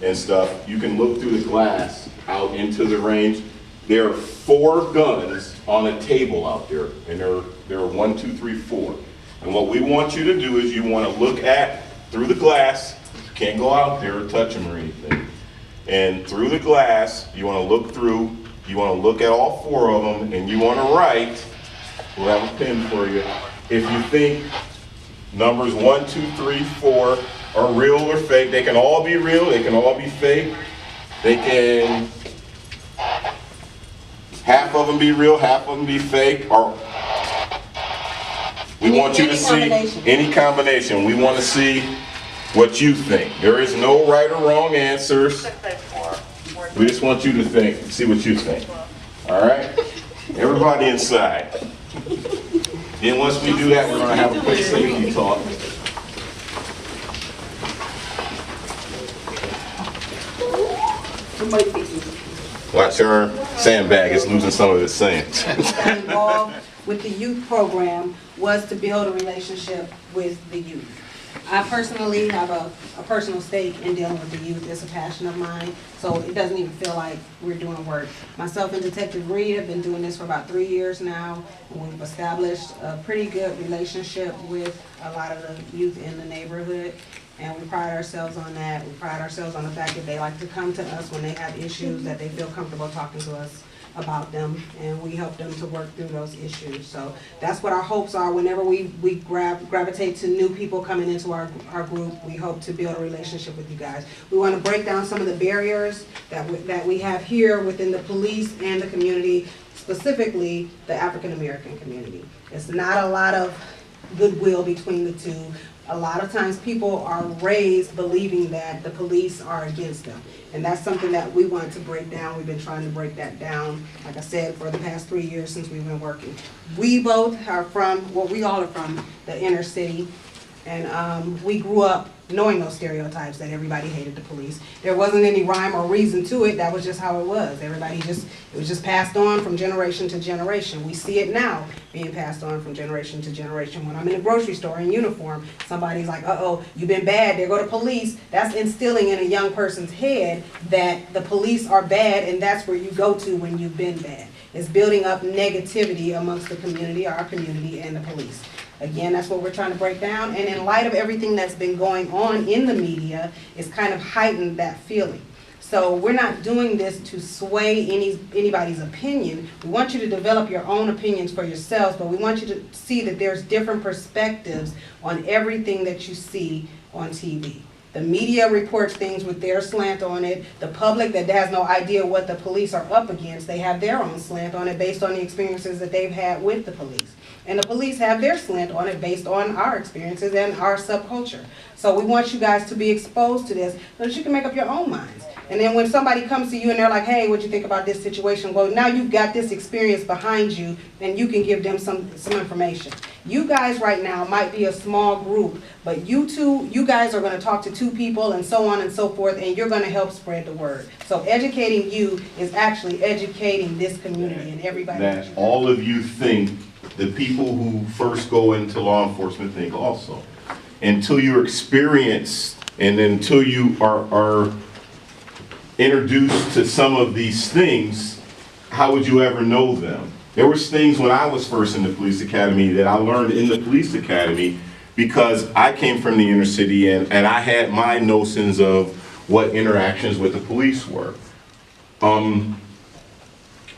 and stuff, you can look through the glass out into the range. There are 4 guns on a table out there, and there are 1, 2, 3, 4. And what we want you to do is you want to look at through the glass. You can't go out there or touch them or anything. And through the glass, you want to look through. You want to look at all 4 of them, and you want to write. We'll have a pen for you. If you think numbers 1, 2, 3, 4 are real or fake, they can all be real. They can all be fake. They can. Half of them be real, half of them be fake, or we want you to see any combination. We want to see what you think. There is no right or wrong answers. We just want you to think, see what you think. All right? Everybody inside. Then once we do that, we're going to have a quick safety talk. Watch her sandbag, it's losing some of its sand. Involved with the youth program was to build a relationship with the youth. I personally have a personal stake in dealing with the youth. It's a passion of mine, so it doesn't even feel like we're doing work. Myself and Detective Reed have been doing this for about 3 years now, and we've established a pretty good relationship with a lot of the youth in the neighborhood. And we pride ourselves on that. We pride ourselves on the fact that they like to come to us when they have issues, that they feel comfortable talking to us about them, and we help them to work through those issues. So that's what our hopes are. Whenever we gravitate to new people coming into our group, we hope to build a relationship with you guys. We want to break down some of the barriers that we have here within the police and the community, specifically the African American community. It's not a lot of goodwill between the two. A lot of times people are raised believing that the police are against them. And that's something that we want to break down. We've been trying to break that down, like I said, for the past 3 years since we've been working. We both are from, well, we all are from the inner city. And we grew up knowing those stereotypes that everybody hated the police. There wasn't any rhyme or reason to it. That was just how it was. It was just passed on from generation to generation. We see it now being passed on from generation to generation. When I'm in a grocery store in uniform, somebody's like, uh-oh, you've been bad, there go the police. That's instilling in a young person's head that the police are bad, and that's where you go to when you've been bad. It's building up negativity amongst the community, our community, and the police. Again, that's what we're trying to break down. And in light of everything that's been going on in the media, it's kind of heightened that feeling. So we're not doing this to sway anybody's opinion. We want you to develop your own opinions for yourselves, but we want you to see that there's different perspectives on everything that you see on TV. The media reports things with their slant on it. The public that has no idea what the police are up against, they have their own slant on it based on the experiences that they've had with the police. And the police have their slant on it based on our experiences and our subculture. So we want you guys to be exposed to this so that you can make up your own minds. And then when somebody comes to you and they're like, hey, what'd you think about this situation? Well, now you've got this experience behind you, and you can give them some information. You guys right now might be a small group, but you guys are going to talk to 2 people and so on and so forth, and you're going to help spread the word. So educating you is actually educating this community and everybody. That all of you think the people who first go into law enforcement think also. Until you're experienced and until you are introduced to some of these things, how would you ever know them? There was things when I was first in the police academy that I learned in the police academy because I came from the inner city and I had my notions of what interactions with the police were.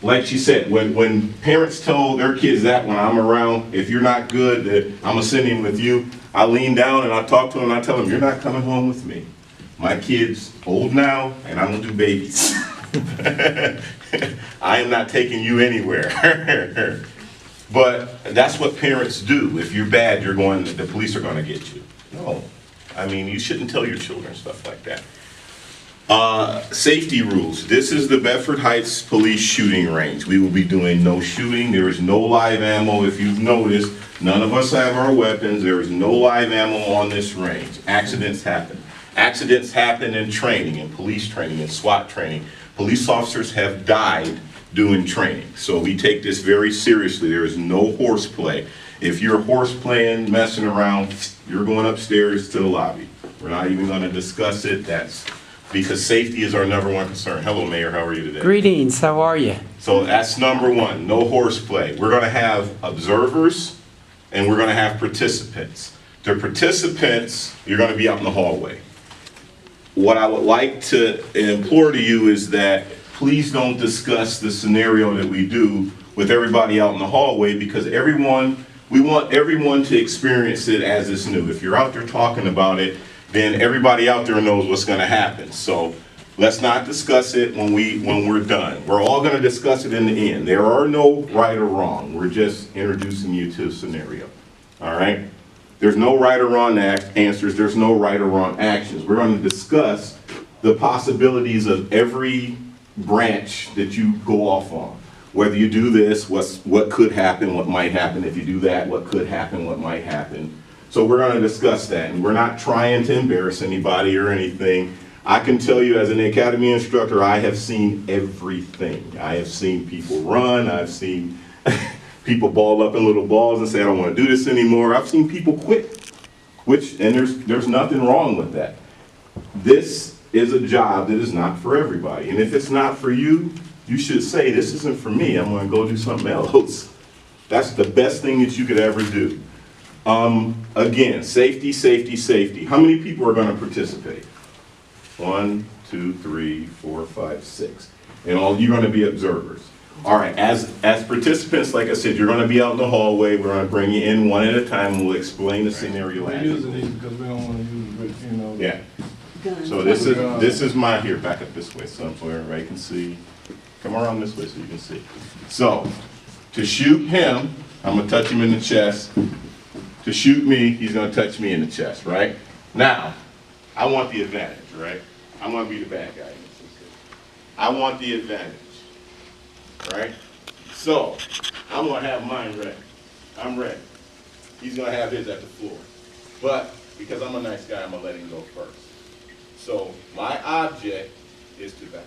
Like she said, when parents tell their kids that when I'm around, if you're not good, that I'm gonna send him with you, I lean down and I talk to him and I tell him, you're not coming home with me. My kid's old now and I don't do babies. I am not taking you anywhere. But that's what parents do. If you're bad, the police are gonna get you. No, I mean, you shouldn't tell your children stuff like that. Safety rules. This is the Bedford Heights Police Shooting Range. We will be doing no shooting. There is no live ammo. If you've noticed, none of us have our weapons. There is no live ammo on this range. Accidents happen. Accidents happen in training, in police training, in SWAT training. Police officers have died doing training. So we take this very seriously. There is no horseplay. If you're horseplaying, messing around, you're going upstairs to the lobby. We're not even going to discuss it. That's because safety is our #1 concern. Hello, Mayor, how are you today? Greetings, how are you? So that's #1, no horseplay. We're gonna have observers and we're gonna have participants. The participants, you're gonna be out in the hallway. What I would like to implore to you is that please don't discuss the scenario that we do with everybody out in the hallway, because we want everyone to experience it as it's new. If you're out there talking about it, then everybody out there knows what's gonna happen. So let's not discuss it when we're done. We're all gonna discuss it in the end. There are no right or wrong. We're just introducing you to a scenario, all right? There's no right or wrong answers. There's no right or wrong actions. We're gonna discuss the possibilities of every branch that you go off on. Whether you do this, what could happen, what might happen. If you do that, what could happen, what might happen. So we're gonna discuss that, and we're not trying to embarrass anybody or anything. I can tell you as an academy instructor, I have seen everything. I have seen people run, I've seen people ball up in little balls and say, I don't wanna do this anymore. I've seen people quit, and there's nothing wrong with that. This is a job that is not for everybody. And if it's not for you, you should say, this isn't for me, I'm gonna go do something else. That's the best thing that you could ever do. Again, safety, safety, safety. How many people are gonna participate? 1, 2, 3, 4, 5, 6. And you're gonna be observers. All right, as participants, like I said, you're gonna be out in the hallway. We're gonna bring you in one at a time, and we'll explain the scenario. We're using these because we don't want to use it, you know. Yeah. Guns. So this is my, here, back up this way so everybody can see. Come around this way so you can see. So, to shoot him, I'm gonna touch him in the chest. To shoot me, he's gonna touch me in the chest, right? Now, I want the advantage, right? I'm gonna be the bad guy in this instance. I want the advantage, right? So, I'm gonna have mine ready. I'm ready. He's gonna have his at the floor. But, because I'm a nice guy, I'm gonna let him go first. So, my object is to back.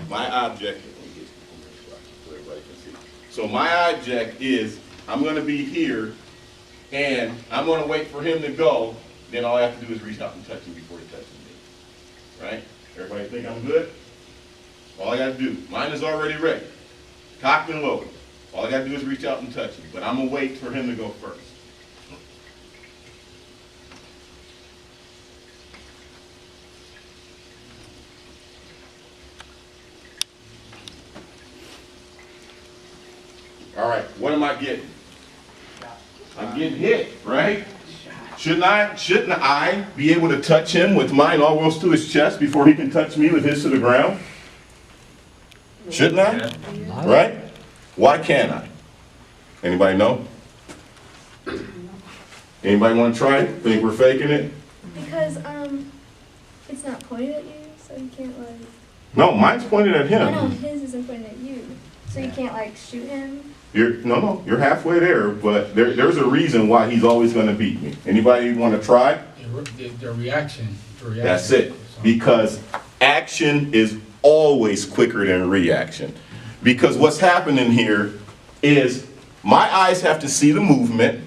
My object, so everybody can see. So my object is, I'm gonna be here, and I'm gonna wait for him to go, then all I have to do is reach out and touch him before he touches me. Right? Everybody think I'm good? All I gotta do, mine is already ready. Cocked and loaded. All I gotta do is reach out and touch him, but I'm gonna wait for him to go first. All right, what am I getting? I'm getting hit, right? Shouldn't I be able to touch him with mine almost to his chest before he can touch me with his to the ground? Shouldn't I? Right? Why can't I? Anybody know? Anybody want to try it? Think we're faking it? Because it's not pointed at you, so you can't like. No, mine's pointed at I know him. his isn't pointed at you, so you can't like shoot him. No, you're halfway there, but there's a reason why he's always going to beat me. Anybody want to try? The reaction. That's it. Because action is always quicker than reaction. Because what's happening here is my eyes have to see the movement,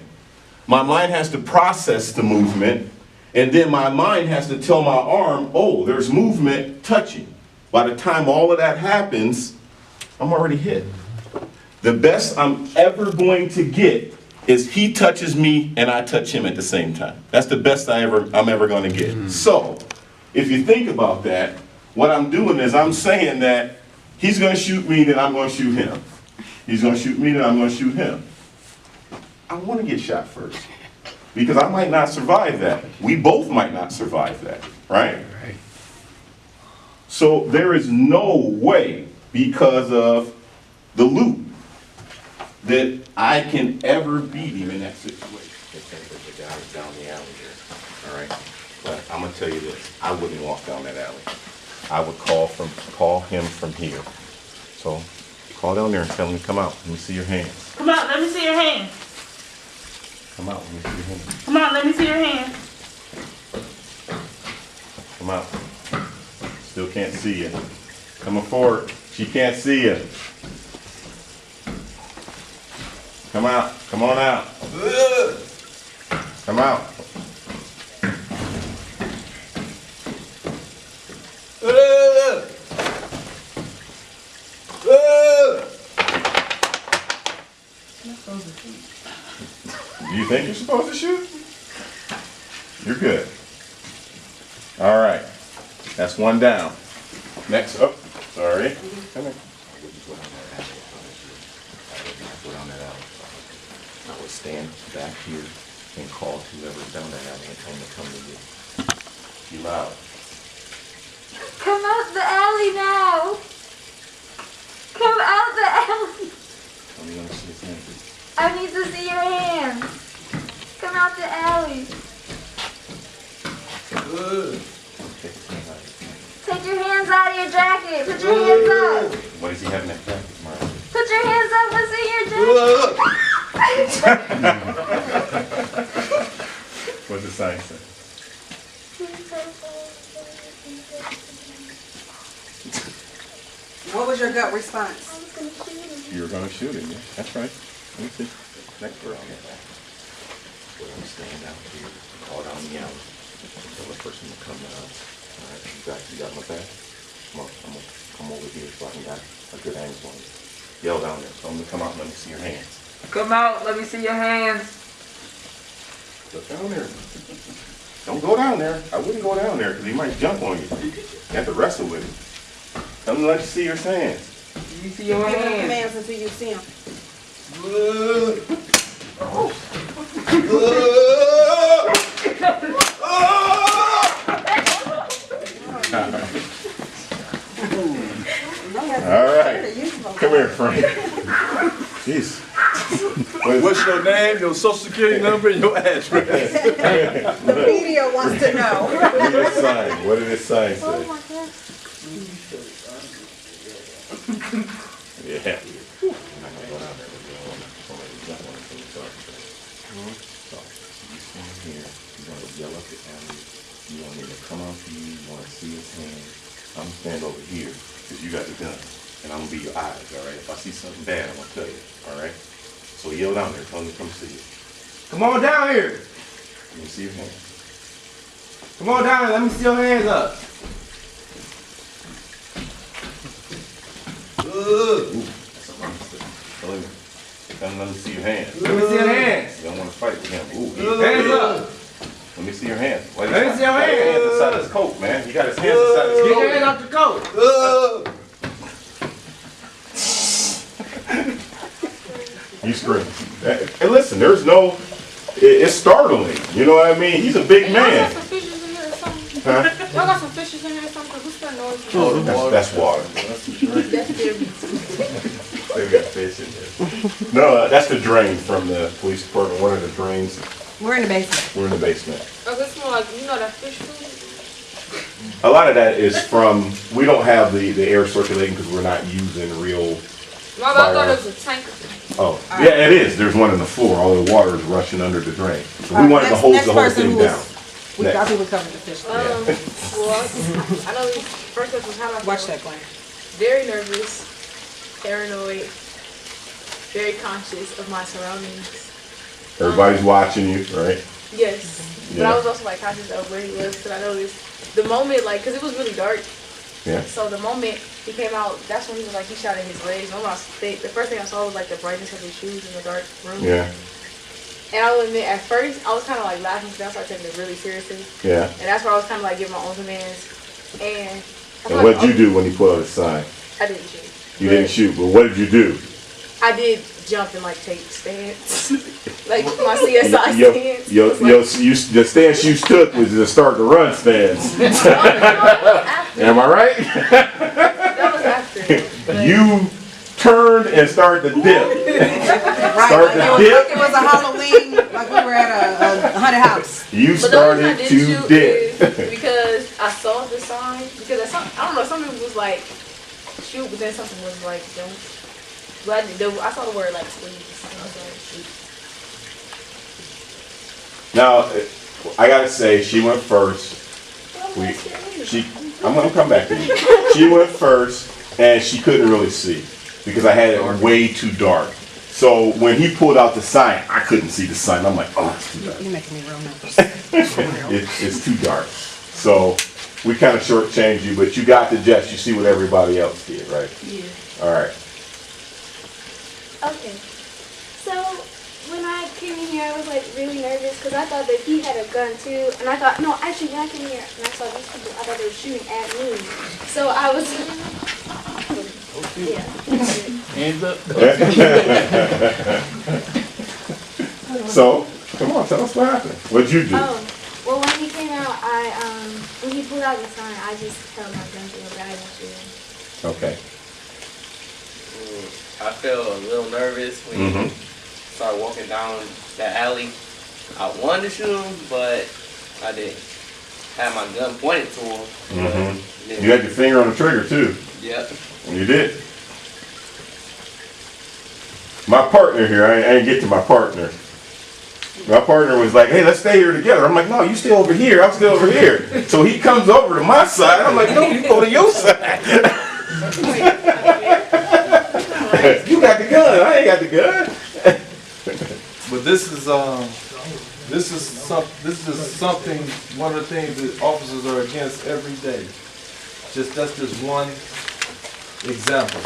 my mind has to process the movement, and then my mind has to tell my arm, oh, there's movement touching. By the time all of that happens, I'm already hit. The best I'm ever going to get is he touches me and I touch him at the same time. That's the best I'm ever going to get. So, if you think about that, what I'm doing is I'm saying that he's going to shoot me, then I'm going to shoot him. He's going to shoot me, then I'm going to shoot him. I want to get shot first because I might not survive that. We both might not survive that, right? Right. So there is no way, because of the loop, that I can ever beat him in that situation. The guy is down the alley there, all right? But I'm gonna tell you this, I wouldn't walk down that alley. I would call him from here. So call down there and tell him to come out. Let me see your hands. Come out, let me see your hands. Come out, let me see your hands. Come on, let me see your hands. Come out. Still can't see you. Coming forward, she can't see you. Come out. Come on out. Come out. Do you think you're supposed to shoot? You're good. All right. That's one down. Next up. Sorry. Come here. I would stand back here and call whoever's down the alley and tell them to come to you. Be loud. Come out the alley now. Come out the alley. Tell me when to see his hand, please. I need to see your hands. Come out the alley. Good. Take his hand out of his hand. Take your hands out of your jacket. Put your hands up. What does he have in that jacket, Mark? Put your hands up. Let's see your jacket. What's the sign say? What was your gut response? You were going to shoot him, yeah. That's right. Let me see. Next person. We're going to stand out here, call down the alley. Tell the person to come out. All right, you got my back? Come on, come over here so I can get a good angle on you. Yell down there. Tell them to come out and let me see your hands. Come out, let me see your hands. Look down there. Don't go down there. I wouldn't go down there because he might jump on you. You have to wrestle with him. Tell him to let you see your hands. Let me see your Give him hands. commands until you see him. All right. Come here, Frank. Jeez. What's your name, your social security number, and your address? The media wants to know. What did it sign? What did it sign say? Oh my gosh. Yeah. Yell up the alley. You want me to come out to you? You want to see his hand? I'm gonna stand over here because you got the gun, and I'm gonna be your eyes. All right. If I see something bad, I'm gonna tell you. All right. So yell down there. Tell him to come see you. Come on down here. Let me see your hand. Come on down here. Let me see your hands up. That's a monster. Tell him. Let me see your hands. Let me see your hands. You don't want to fight with him. Ooh, Hands up. Let me see your hands. Why Let me see your got his hands. hands inside his coat, man. He got his hands inside his Get coat. your hands off the coat. You scream. And listen, there's no, it's startling. You know what I mean? He's a big Y'all got man. some fishes in here or something? Huh? Y'all got some fishes in here or something? What's that noise? That's water. That's their They've got fish in there. No, that's the drain from the police department. One of the drains. We're in the basement. We're in the basement. Oh, this more like, you know that fish food? A lot of that is from, we don't have the air circulating because we're not using real, No, I thought it was a tank. oh, yeah, it is. There's one in the floor. All the water is rushing under the drain. So we wanted to hold the whole thing down. We Next. thought we would cover the fish. Well, I know this first question was how I Watch feel. that, Glenn. Very nervous, paranoid, very conscious of my surroundings. Everybody's watching you, right? Yes, but Yeah. I was also like conscious of where he was because I noticed the moment, like, because it was really dark. Yeah. So the moment he came out, that's when he was like, he shot at his legs. When the first thing I saw was like the brightness of his shoes in the dark room. Yeah. And I will admit, at first, I was kind of like laughing because I started taking it really seriously. Yeah. And that's where I was kind of like giving my own commands. And I feel And like what did you do when he pulled out his sign? I didn't shoot. You didn't shoot, but what did you do? I did jump and like take stance, like my CSI stance. The stance you took was to start the run stance. Am I right? That was after. But You turned and started to dip. Right, Start like to it was, dip. like it was a Halloween, like we were at a haunted house. You But the only reason I started didn't to shoot dip. is because I saw the sign. Because I don't know, some people was like shoot, but then something was like don't. But I saw the word like please. And I was like, shoot. Now, I gotta say, she went first. I'm gonna come back to you. She went first, and she couldn't really see because I had it way too dark. So when he pulled out the sign, I couldn't see the sign. I'm like, oh, it's too dark. You're making me real nervous. It's too dark. So we kind of shortchanged you, but you got the gist. You see what everybody else did, right? Yeah. All right. Okay. So came in here, I was like really nervous because I thought that he had a gun too. And I thought, no, actually when I came here and I saw these people, I thought they were shooting at me. So I was, yeah. Hands up. So, come on, tell us what happened. What'd you do? Oh, well when he came out, when he pulled out the sign, I just held my gun to him, but I didn't shoot him. Okay. I felt a little nervous when Mm-hmm. he started walking down that alley. I wanted to shoot him, but I didn't. Had my gun pointed to him. Mm-hmm. But You had your finger on the trigger too. Yep. You did. My partner here, I didn't get to my partner. My partner was like, hey, let's stay here together. I'm like, no, you stay over here. I'll stay over here. So he comes over to my side. I'm like, no, you go to your side. You got the gun. I ain't got the gun. But this is something. One of the things that officers are against every day. That's just one example,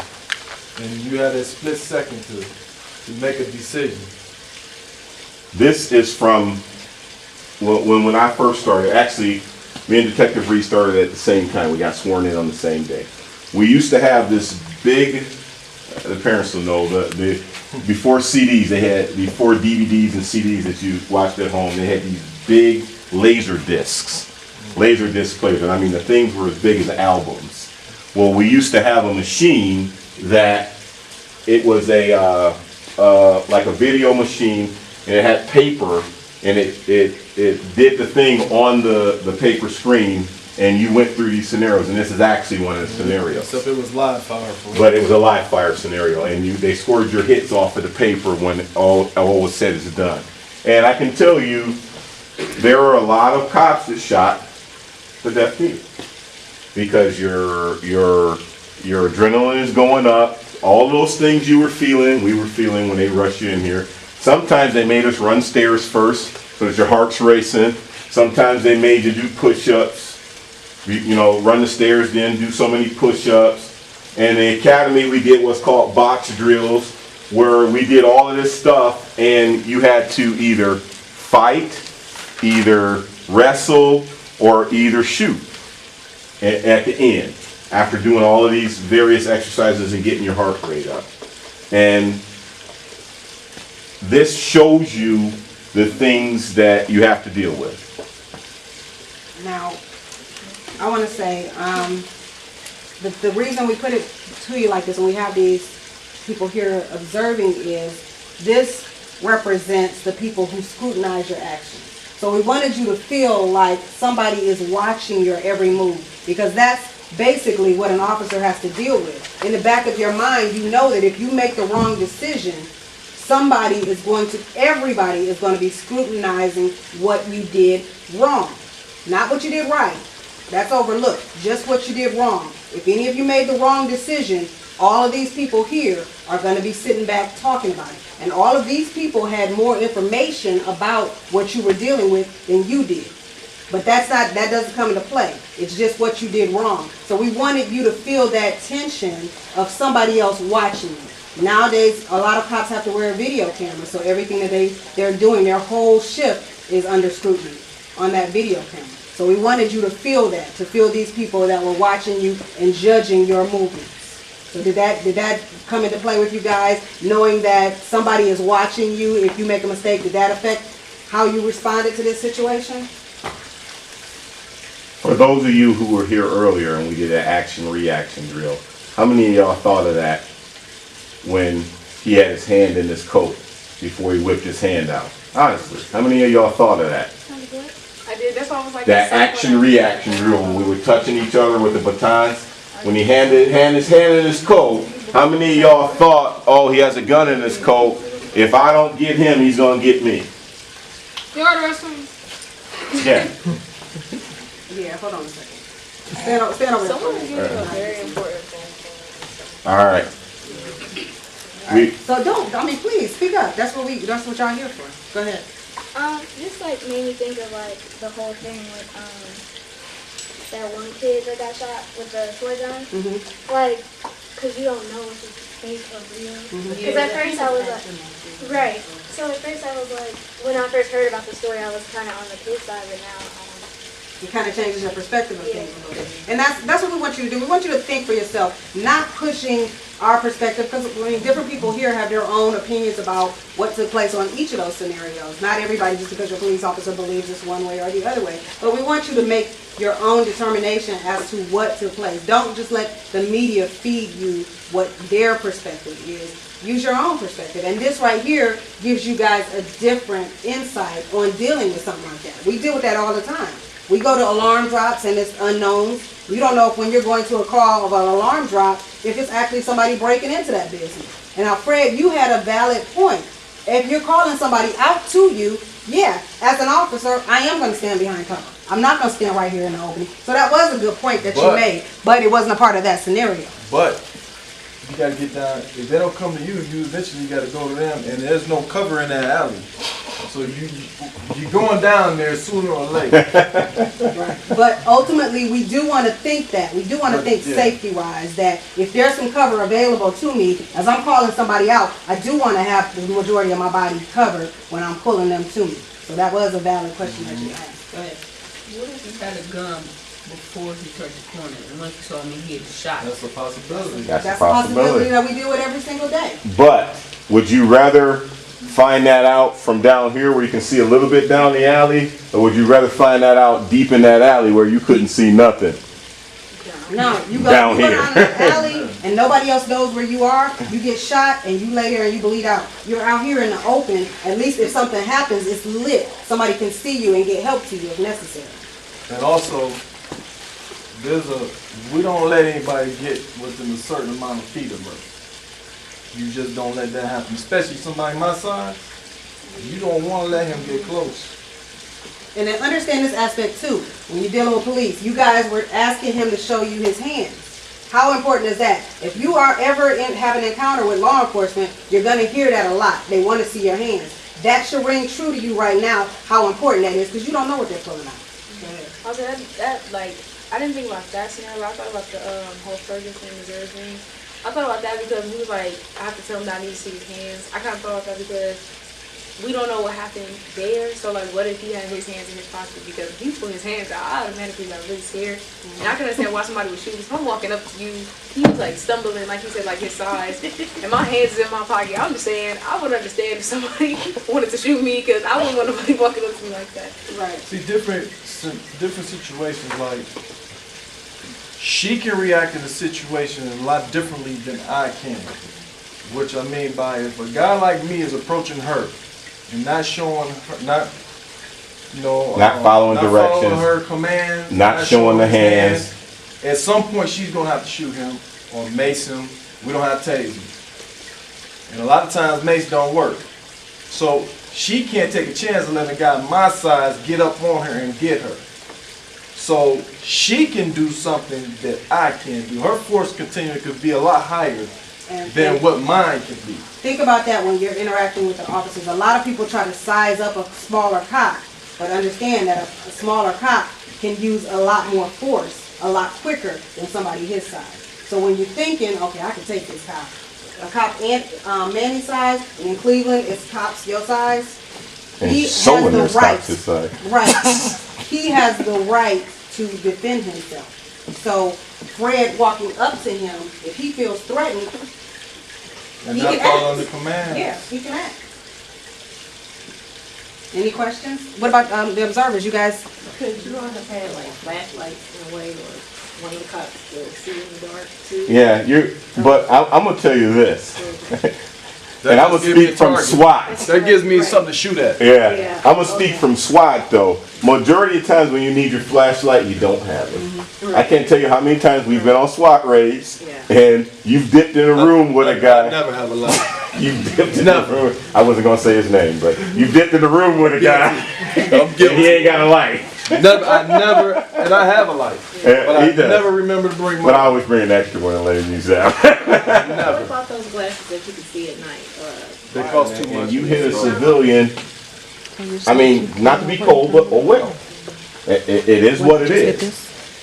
and you had a split second to make a decision. This is from when I first started. Actually, me and Detective Reed started at the same time. We got sworn in on the same day. We used to have this big, the parents will know, before CDs, they had, before DVDs and CDs that you watched at home, they had these big laser disc players. And I mean, the things were as big as albums. Well, we used to have a machine that it was like a video machine, and it had paper, and it did the thing on the paper screen, and you went through these scenarios, and this is actually one of the scenarios. Except it was live fire. But it was a live fire scenario, and they scored your hits off of the paper when all was said is done. And I can tell you, there are a lot of cops that shot the deaf mute because your adrenaline is going up. All those things you were feeling, we were feeling when they rushed you in here. Sometimes they made us run stairs first so that your heart's racing. Sometimes they made you do push-ups. You know, run the stairs, then do so many push-ups. And in the academy, we did what's called box drills, where we did all of this stuff, and you had to either fight, either wrestle, or either shoot at the end, after doing all of these various exercises and getting your heart rate up. And this shows you the things that you have to deal with. Now, I want to say, the reason we put it to you like this, and we have these people here observing, is this represents the people who scrutinize your actions. So we wanted you to feel like somebody is watching your every move, because that's basically what an officer has to deal with. In the back of your mind, you know that if you make the wrong decision, everybody is going to be scrutinizing what you did wrong. Not what you did right. That's overlooked. Just what you did wrong. If any of you made the wrong decision, all of these people here are going to be sitting back talking about it. And all of these people had more information about what you were dealing with than you did. But that doesn't come into play. It's just what you did wrong. So we wanted you to feel that tension of somebody else watching you. Nowadays, a lot of cops have to wear a video camera, so everything that they're doing, their whole shift is under scrutiny on that video camera. So we wanted you to feel that, to feel these people that were watching you and judging your movements. So did that come into play with you guys, knowing that somebody is watching you if you make a mistake? Did that affect how you responded to this situation? For those of you who were here earlier and we did an action-reaction drill, how many of y'all thought of that when he had his hand in his coat before he whipped his hand out? Honestly, how many of y'all thought of that? I did. That's why I was like That action-reaction drill when we were touching each other with the batons. When he had his hand in his coat, how many of y'all thought, oh, he has a gun in his coat. If I don't get him, he's going to get me? You heard the rest of them? Yeah. Yeah, hold on a second. Stand over there. Someone is getting a very important phone call. All right. So please speak up. That's what y'all here for. Go ahead. This like made me think of like the whole thing with that one kid that got shot with the toy gun. Mm-hmm. Like, cause you don't know if it's fake or real. Cause at first I was like, right. So at first I was like, when I first heard about the story, I was kind of on the P.A.C.T side, but now It kind of changes your perspective of Yeah. things a little bit. And that's what we want you to do. We want you to think for yourself, not pushing our perspective, because I mean, different people here have their own opinions about what took place on each of those scenarios. Not everybody, just because your police officer believes this one way or the other way. But we want you to make your own determination as to what took place. Don't just let the media feed you what their perspective is. Use your own perspective. And this right here gives you guys a different insight on dealing with something like that. We deal with that all the time. We go to alarm drops and it's unknowns. You don't know if when you're going to a call of an alarm drop, if it's actually somebody breaking into that business. And now, Fred, you had a valid point. If you're calling somebody out to you, yeah, as an officer, I am going to stand behind cover. I'm not going to stand right here in the opening. So that was a good point that you made, but it wasn't a part of that scenario. But you gotta get down. If they don't come to you, you eventually gotta go to them, and there's no cover in that alley. So you're going down there sooner or later. But ultimately, we do want to think that. We do want to think Yeah. safety-wise, that if there's some cover available to me, as I'm calling somebody out, I do want to have the majority of my body covered when I'm pulling them to me. So that was a valid question that you asked. Go ahead. What if he had a gun before he turned the corner and once he saw me, he had shot? That's a possibility. That's a That's a possibility possibility. that we deal with every single day. But would you rather find that out from down here where you can see a little bit down the alley, or would you rather find that out deep in that alley where you couldn't see nothing? No, you go Down here. down the alley and nobody else knows where you are. You get shot and you lay there and you bleed out. You're out here in the open. At least if something happens, it's lit. Somebody can see you and get help to you if necessary. And also, we don't let anybody get within a certain amount of feet of us. You just don't let that happen, especially somebody my size. You don't want to let him get close. And then understand this aspect too. When you're dealing with police, you guys were asking him to show you his hands. How important is that? If you are ever have an encounter with law enforcement, you're going to hear that a lot. They want to see your hands. That should ring true to you right now, how important that is, because you don't know what they're pulling out. Go ahead. also like I didn't think about that scenario. I thought about the whole Ferguson, Missouri thing. I thought about that because we was like, I have to tell him that I need to see his hands. I kind of thought about that because we don't know what happened there. So like, what if he had his hands in his pocket? Because if he put his hands out, I automatically got really scared. And I can understand why somebody would shoot. If I'm walking up to you, he was like stumbling, like he said, like his size, and my hands is in my pocket. I'm just saying, I would understand if somebody wanted to shoot me because I wouldn't want nobody walking up to me like that. Right. See, different situations, like, she can react in a situation a lot differently than I can. Which I mean by, if a guy like me is approaching her and not showing her, not following directions, following her commands, not showing the hands. At some point, she's gonna have to shoot him or mace him. We don't have tasers, and a lot of times mace don't work. So she can't take a chance of letting a guy my size get up on her and get her. So she can do something that I can't do. Her force continuum could be a lot higher than what mine can be. Think about that when you're interacting with the officers. A lot of people try to size up a smaller cop, but understand that a smaller cop can use a lot more force a lot quicker than somebody his size. So when you're thinking, okay, I can take this cop. A cop Manny's size, and in Cleveland, it's cops your size. And He so has when the there's right. cops inside. Right. He has the right to defend himself. So Fred walking up to him, if he feels threatened, And he not can follow act. the command. Yeah, he can act. Any questions? What about the observers? You guys? Could you all have had like flashlights in a way, or one of the cops to see in the dark too? Yeah, but I'm gonna tell you this, That and I'm just gonna gives me speak a from target. SWAT. That gives me something to shoot at. Yeah, Yeah. I'm gonna speak from SWAT though. Majority of times when you need your flashlight, you don't have it. I can't tell you how many times we've been on SWAT raids, and you've dipped in a room with a I guy. never have a light. You dipped in a room. I wasn't gonna say his name, but you dipped in the room with a guy, I'm and guilty. he ain't got a light. And I have a light, but I He does. never remember to bring But I my. always bring an extra one and let him use that. What about those glasses that you can see at night? They cost too And much. you hit a civilian. I mean, not to be cold, but oh well. It is what it is.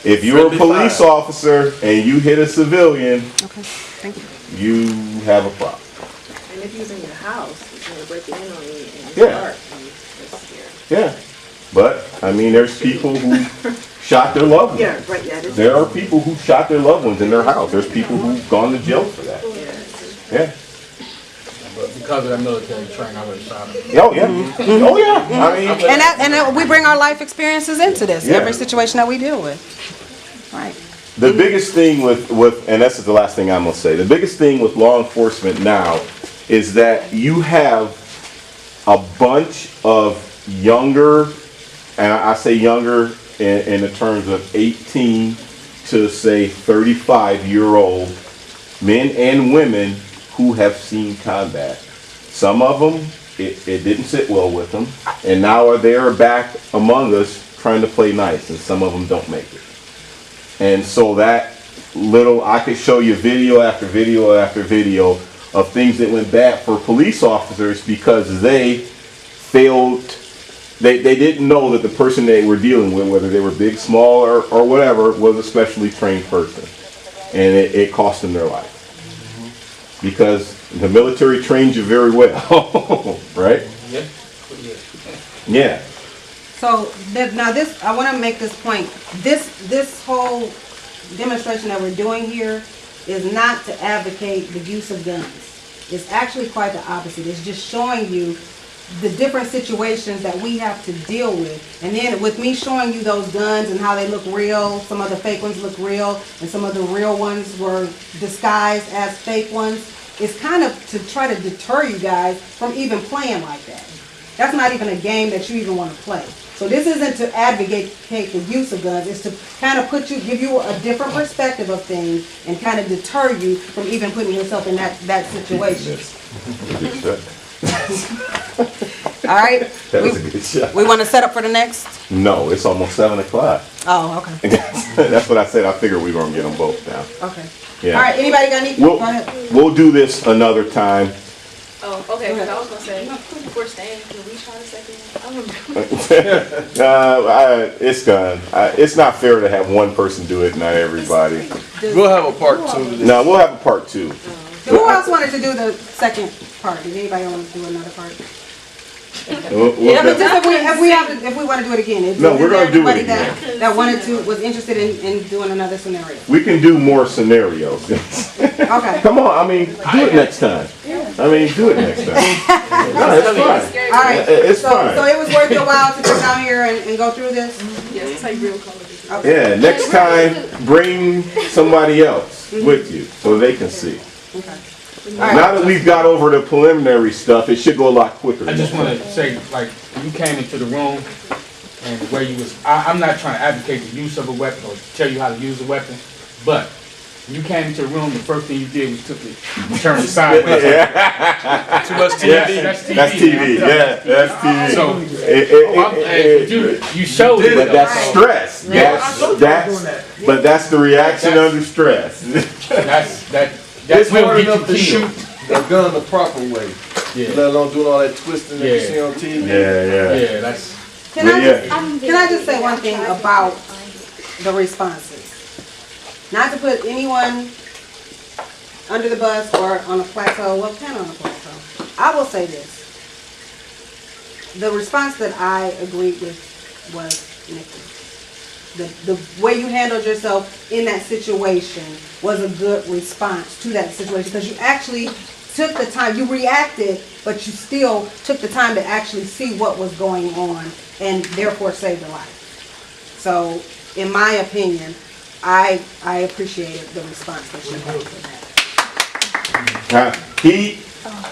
If you're a Friendly police fire. officer and you hit a civilian, Okay, thank you. you have a problem. And if you're in your house, break it in on you and Yeah. start. And it's scary. Yeah. But, I mean, there's people who shot their loved ones. Yeah, right, yeah. This There are people who shot their loved ones in their house. There's people who've gone to jail for that. Yeah. But because of that military training, I would have shot him. Oh, yeah. Oh, yeah. I mean, And we bring our life experiences into this, Yeah. every situation that we deal with. Right. the biggest thing with, and this is the last thing I'm going to say, the biggest thing with law enforcement now is that you have a bunch of younger, and I say younger in the terms of 18 to say 35-year-old men and women who have seen combat. Some of them, it didn't sit well with them, and now they're back among us trying to play nice, and some of them don't make it. And so that little, I could show you video after video after video of things that went bad for police officers because they failed, they didn't know that the person they were dealing with, whether they were big, small, or whatever, was a specially trained person. And it cost them their life. Because the military trains you very well, right? Yeah. Yeah. So now this, I want to make this point. This whole demonstration that we're doing here is not to advocate the use of guns. It's actually quite the opposite. It's just showing you the different situations that we have to deal with. And then with me showing you those guns and how they look real, some of the fake ones look real, and some of the real ones were disguised as fake ones, it's kind of to try to deter you guys from even playing like that. That's not even a game that you even want to play. So this isn't to advocate the use of guns. It's to kind of give you a different perspective of things and kind of deter you from even putting yourself in that situation. All right. That was a good shot. We want to set up for the next? No, it's almost 7 o'clock. Oh, okay. That's what I said. I figured we were going to get them both down. Okay. Yeah. All right. Anybody got anything? Go ahead. We'll do this another time. Oh, okay, because I was going to say, before staying, can we try the second one? I remember. It's done. It's not fair to have one person do it, not everybody. We'll have a part 2 to this. No, we'll have a part 2. Who else wanted to do the second part? Did anybody want to do another part? We'll But just if we want to do it again. No, we're gonna do it Anybody again. that was interested in doing another scenario. We can do more scenarios. Okay. Come on, I mean, do it next time. I mean, do it next time. No, it's fine. All right. It's So fine. it was worth your while to come down here and go through this? Yes, it's like real colors. Okay. Yeah, next time, bring somebody else with you so they can see. Okay. Now that we've got over the preliminary stuff, it should go a lot quicker. I just want to say, like, you came into the room and the way you was, I'm not trying to advocate the use of a weapon or tell you how to use a weapon, but when you came into the room, the first thing you did was turn it sideways. Too much TV. Yeah, that's TV. That's TV. Yeah, that's TV. So, you showed it. But that's stress. But that's the reaction under stress. That's It's hard what enough to gets you shoot killed. a gun the proper way, Yeah. let alone doing all that twisting that you see on TV. Yeah, that's. Can I just say one thing about the responses? Not to put anyone under the bus or on a plateau, well, kind of on a plateau. I will say this. The response that I agreed with was Nikki. The way you handled yourself in that situation was a good response to that situation because you actually took the time, you reacted, but you still took the time to actually see what was going on and therefore saved a life. So, in my opinion, I appreciated the response that you had for that.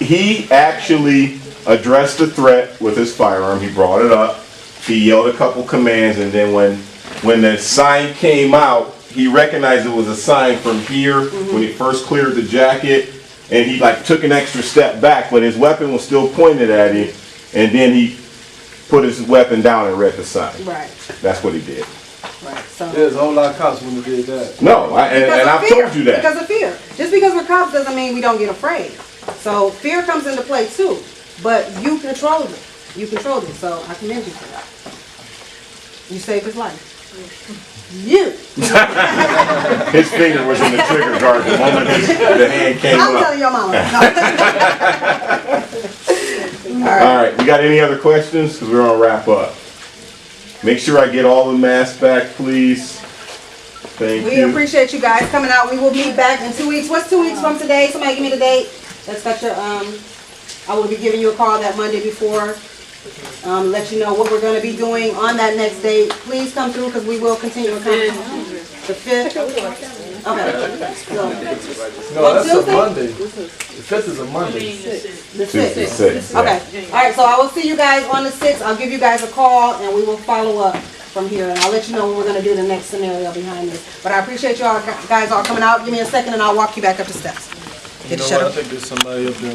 He actually addressed the threat with his firearm. He brought it up. He yelled a couple commands, and then when the sign came out, he recognized it was a sign from here when he first cleared the jacket, and he like took an extra step back, but his weapon was still pointed at him, and then he put his weapon down and read the sign. Right. That's what he did. Right. So. There's a whole lot of cops when they did that. No, and I've told you that. Because of fear. Just because we're cops doesn't mean we don't get afraid. So fear comes into play too, but you controlled it. You controlled it, so I commend you for that. You saved his life. You. His finger was in the trigger guard the moment the hand came I'm up. telling your mama. All right, you got any other questions? Because we're gonna wrap up. Make sure I get all the masks back, please. Thank We you. appreciate you guys coming out. We will meet back in 2 weeks. What's 2 weeks from today? Somebody give me the date. That's got your, I will be giving you a call that Monday before. Let you know what we're gonna be doing on that next date. Please come through because we will continue a conversation. The 5th? Okay. So, No, On that's a Tuesday? Monday. The 5th is a Monday. the Tuesday, 6th. 6th, yeah. Okay. All right, so I will see you guys on the 6th. I'll give you guys a call and we will follow up from here. And I'll let you know what we're gonna do the next scenario behind this. But I appreciate you all guys all coming out. Give me a second and I'll walk you back up the steps. You Get know shut what, I up. think there's somebody up there